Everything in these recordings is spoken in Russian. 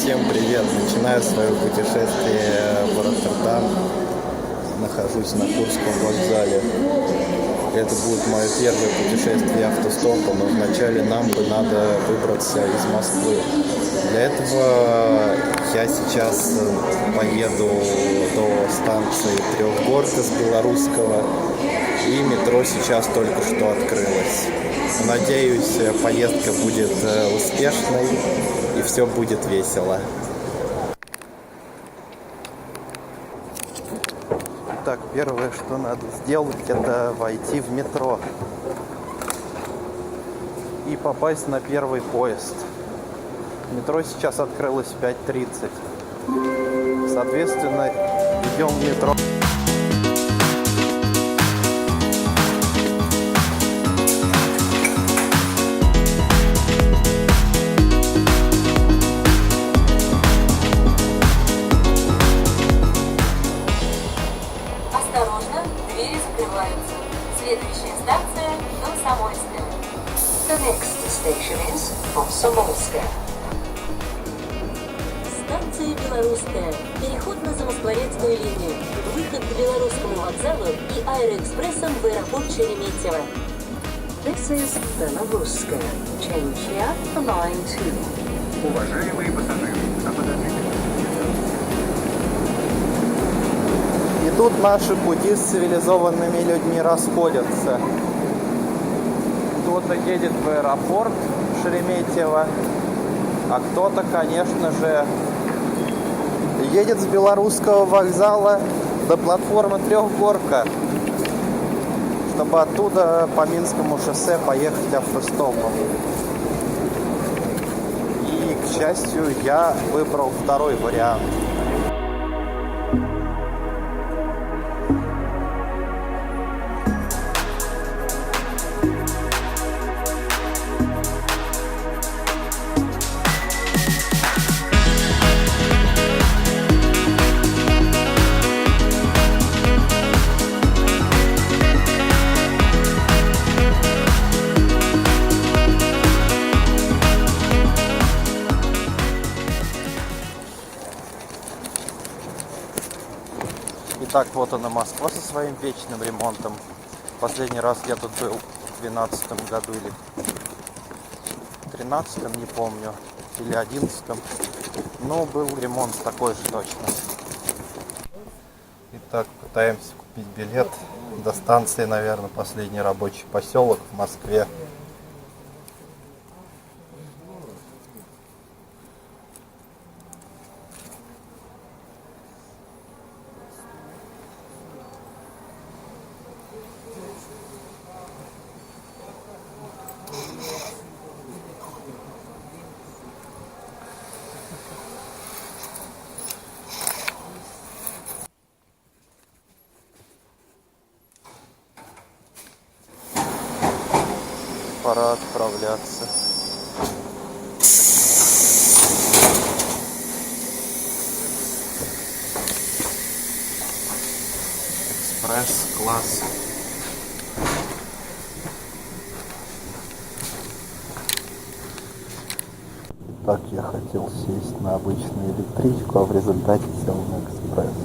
Всем привет! Начинаю свое путешествие в Роттердам. Нахожусь на Курском вокзале. Это будет мое первое путешествие автостопом, но вначале нам бы надо выбраться из Москвы. Для этого я сейчас поеду до станции Трехгорка с Белорусского, и метро сейчас только что открылось. Надеюсь, поездка будет успешной и все будет весело. Так, первое, что надо сделать, это войти в метро и попасть на первый поезд. Метро сейчас открылось в 5:30. Соответственно, идем в метро. Осторожно, двери закрываются. Следующая станция – Комсомольская. The next station is Комсомольская. Станция Белорусская. Переход на Замоскворецкую линию. Выход к Белорусскому вокзалу и аэроэкспрессом в аэропорт Шереметьево. This is Белорусская. Change here for line 2. Уважаемые пассажиры, И тут наши пути с цивилизованными людьми расходятся. Кто-то едет в аэропорт Шереметьево, а кто-то, конечно же, едет с Белорусского вокзала до платформы Трехгорка, чтобы оттуда по Минскому шоссе поехать автостопом. И, к счастью, я выбрал второй вариант. Итак, вот она, Москва со своим вечным ремонтом. Последний раз я тут был в 2012 году или 2013, не помню, или 2011. Но был ремонт такой же точно. Итак, пытаемся купить билет до станции, наверное, последний рабочий поселок в Москве. Пора отправляться. Экспресс-класс. Так, я хотел сесть на обычную электричку, а в результате сел на экспресс.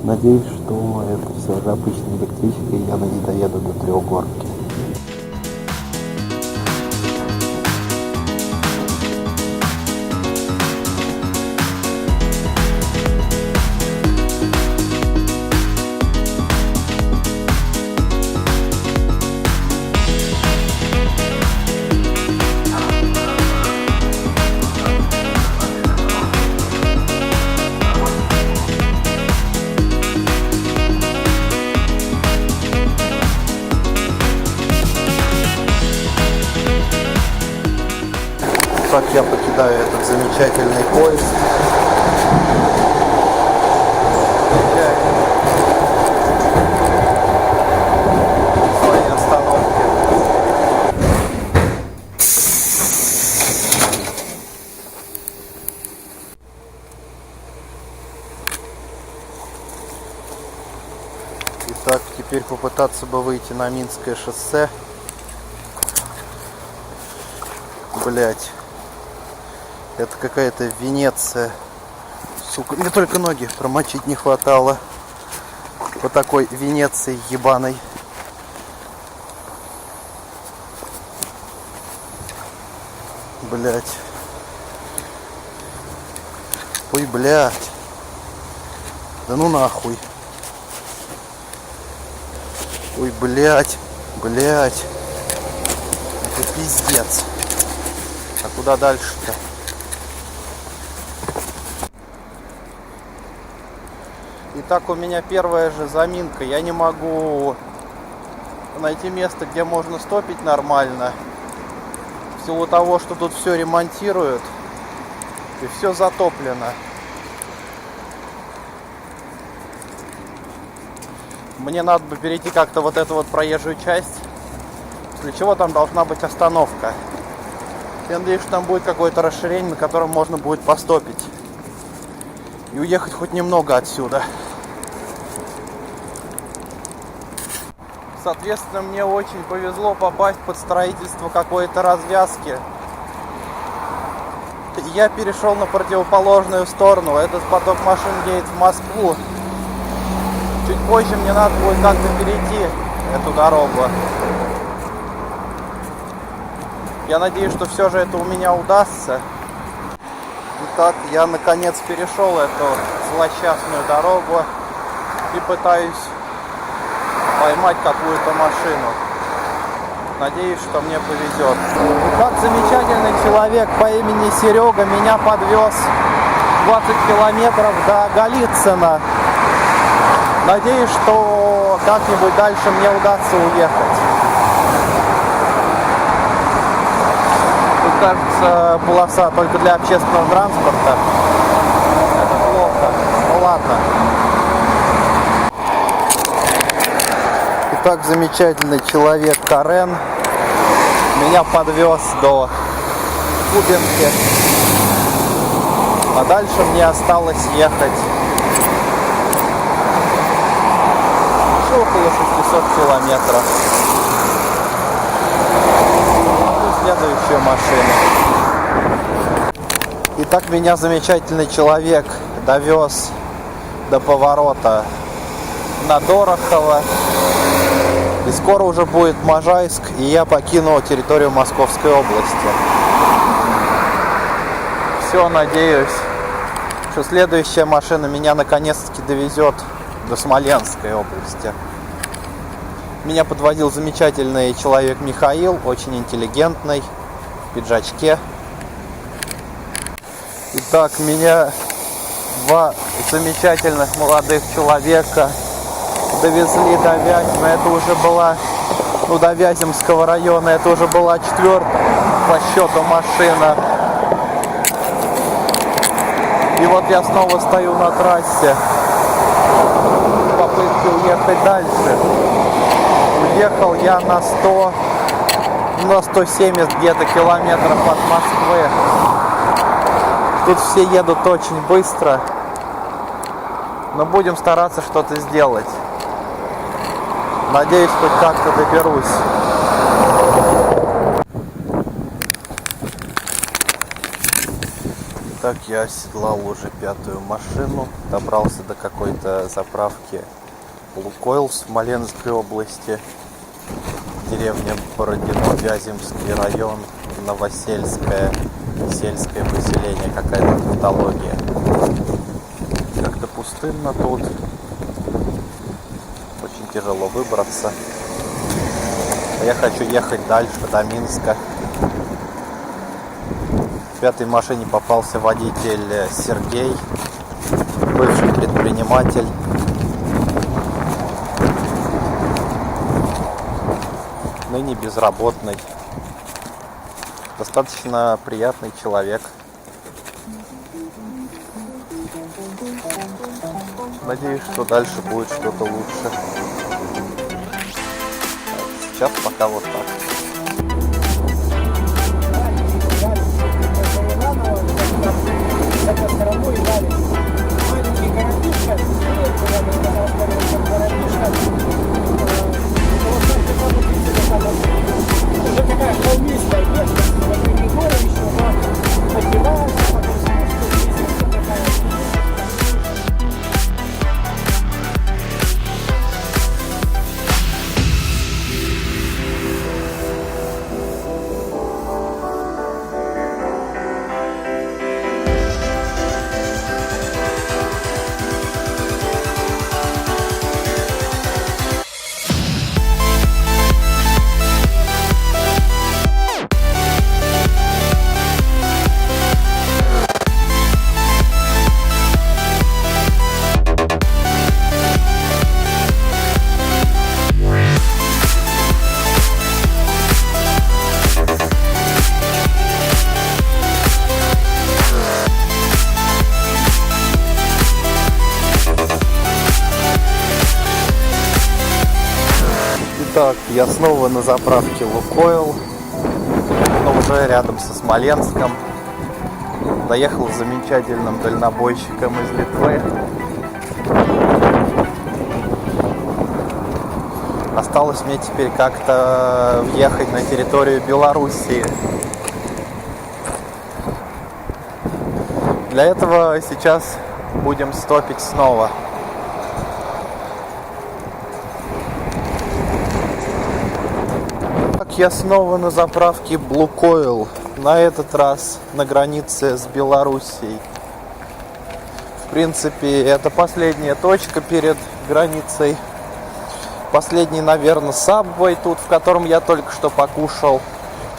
Надеюсь, что это все же обычная электричка, и я не доеду до Трехгорки. Так я покидаю этот замечательный поезд. Свои остановки. Итак, теперь попытаться бы выйти на Минское шоссе. Блять. Это какая-то Венеция. Сука, мне только ноги промочить не хватало. По такой Венеции ебаной. Блять. Ой, блять. Да ну нахуй. Ой, блять. Блять. Это пиздец. А куда дальше-то? Итак, у меня первая же заминка. Я не могу найти место, где можно стопить нормально. В силу того, что тут все ремонтируют. И все затоплено. Мне надо бы перейти как-то вот эту вот проезжую часть. После чего там должна быть остановка. Я надеюсь, что там будет какое-то расширение, на котором можно будет постопить. И уехать хоть немного отсюда. Соответственно, мне очень повезло попасть под строительство какой-то развязки. Я перешел на противоположную сторону. Этот поток машин едет в Москву. Чуть позже мне надо будет как-то перейти эту дорогу. Я надеюсь, что все же это у меня удастся. Итак, я наконец перешел эту злосчастную дорогу и пытаюсь поймать какую-то машину. Надеюсь, что мне повезет. Итак, замечательный человек по имени Серега меня подвез 20 километров до Голицына. Надеюсь, что как-нибудь дальше мне удастся уехать. Тут, кажется, полоса только для общественного транспорта. Это плохо. Ну ладно. Итак, замечательный человек Карен меня подвез до Кубинки. А дальше мне осталось ехать еще около 600 километров. И следующая машина. Итак, меня замечательный человек довез до поворота на Дорохово. И скоро уже будет Можайск, и я покину территорию Московской области. Все, надеюсь, что следующая машина меня наконец-таки довезет до Смоленской области. Меня подвозил замечательный человек Михаил, очень интеллигентный, в пиджачке. Итак, меня два замечательных молодых человека довезли до Вязьмы. Это уже была, до Вяземского района, это уже была 4-я по счету машина. И вот я снова стою на трассе в попытке уехать дальше. Уехал я на 170 где-то километров от Москвы. Тут все едут очень быстро, но будем стараться что-то сделать. Надеюсь, хоть как-то доберусь. Так, я оседлал уже 5-ю машину, добрался до какой-то заправки Лукойл в Смоленской области, деревня Бородино, Вяземский район, Новосельское, сельское поселение, какая-то тавтология. Как-то пустынно тут. Очень тяжело выбраться. Я хочу ехать дальше, до Минска. В 5-й машине попался водитель Сергей, бывший предприниматель. Ныне безработный. Достаточно приятный человек. Надеюсь, что дальше будет что-то лучше. Сейчас пока вот так. Уже такая холмистая местность, вот и горы еще, но поднимаешься. Так, я снова на заправке Лукойл, но уже рядом со Смоленском. Доехал с замечательным дальнобойщиком из Литвы. Осталось мне теперь как-то въехать на территорию Белоруссии. Для этого сейчас будем стопить снова. Так, я снова на заправке Лукойл. На этот раз на границе с Белоруссией. В принципе, это последняя точка перед границей. Последний, наверное, Subway тут, в котором я только что покушал.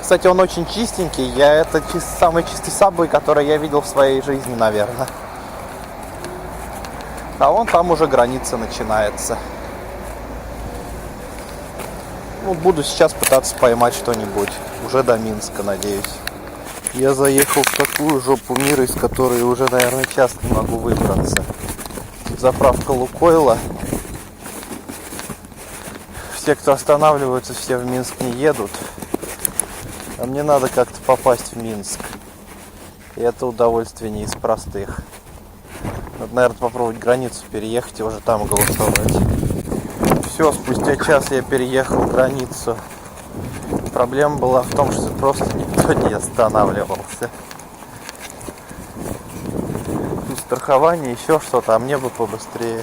Кстати, он очень чистенький. Это самый чистый Subway, который я видел в своей жизни, наверное. А вон там уже граница начинается. Ну, буду сейчас пытаться поймать что-нибудь. Уже до Минска, надеюсь. Я заехал в такую жопу мира, из которой уже, наверное, часто не могу выбраться. Заправка Лукойла. Все, кто останавливаются, все в Минск не едут. А мне надо как-то попасть в Минск. И это удовольствие не из простых. Надо, наверное, попробовать границу переехать и уже там голосовать. Все, спустя час я переехал границу. Проблема была в том, что просто никто не останавливался. Тут страхование, еще что-то, а мне бы побыстрее.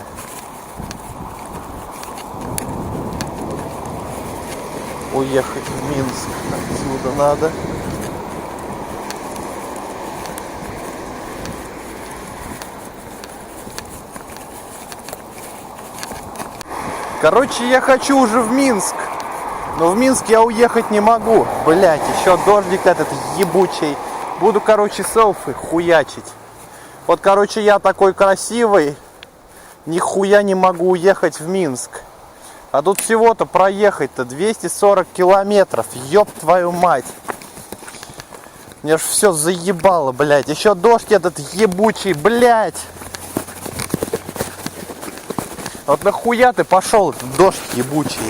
Уехать в Минск отсюда надо. Короче, я хочу уже в Минск. Но в Минск я уехать не могу. Блять, еще дождик этот ебучий. Буду, короче, селфи хуячить. Вот, короче, я такой красивый. Нихуя не могу уехать в Минск. А тут всего-то проехать-то 240 километров. Ёб твою мать. Мне ж все заебало, блять. Еще дождь этот ебучий, блять. Вот нахуя ты пошел, этот дождь ебучий?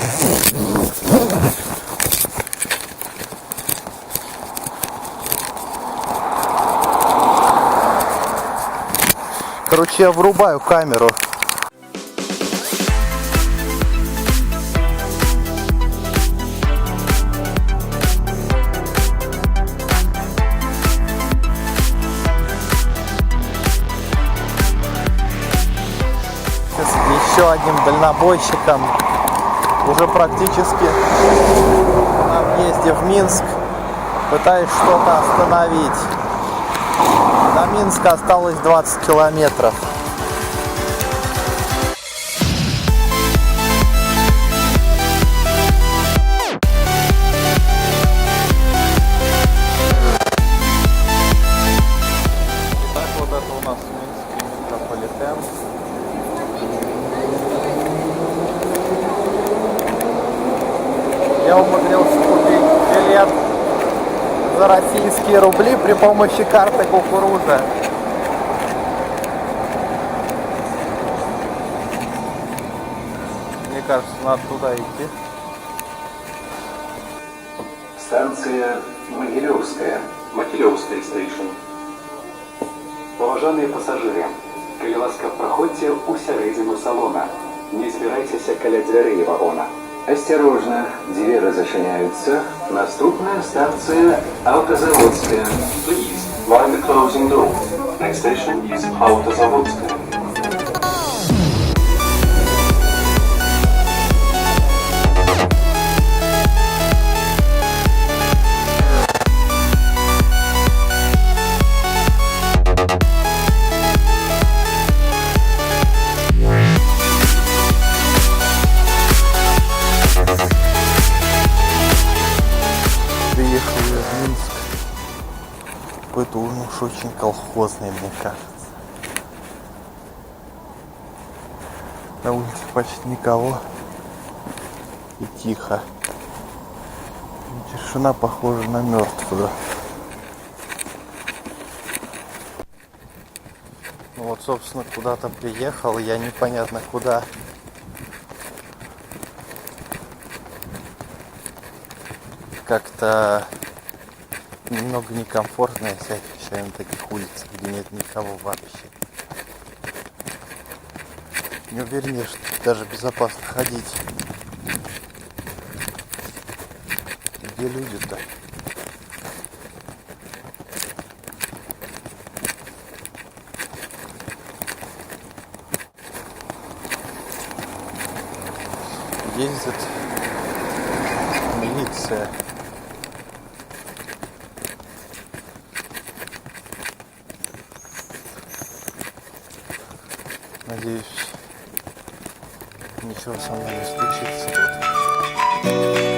Короче, я врубаю камеру. Еще одним дальнобойщиком. Уже практически на въезде в Минск. Пытаюсь что-то остановить. До Минска осталось 20 километров. Итак, вот это у нас Минский метрополитен. Я умудрился купить билет за российские рубли при помощи карты кукуруза. Мне кажется, надо туда идти. Станция Могилевская. Могилевская стейшн. Поважаныя пасажыры, калі ласка, праходзьце ў сярэдзіну салона. Не збірайцеся каля дзвярэй вагона. Осторожно, двери зачиняются. Наступная станция Автозаводская. Please, mind the closing door. Next station is Автозаводская. Какой-то уж очень колхозный, мне кажется. На улице почти никого. И тихо. Тишина похожа на мертвую. Ну вот, собственно, куда-то приехал, я непонятно куда. как-то немного некомфортно, если я на таких улицах, где нет никого вообще. Не уверен, что даже безопасно ходить. Где люди-то? Ездит милиция. Надеюсь, ничего со мной не случится.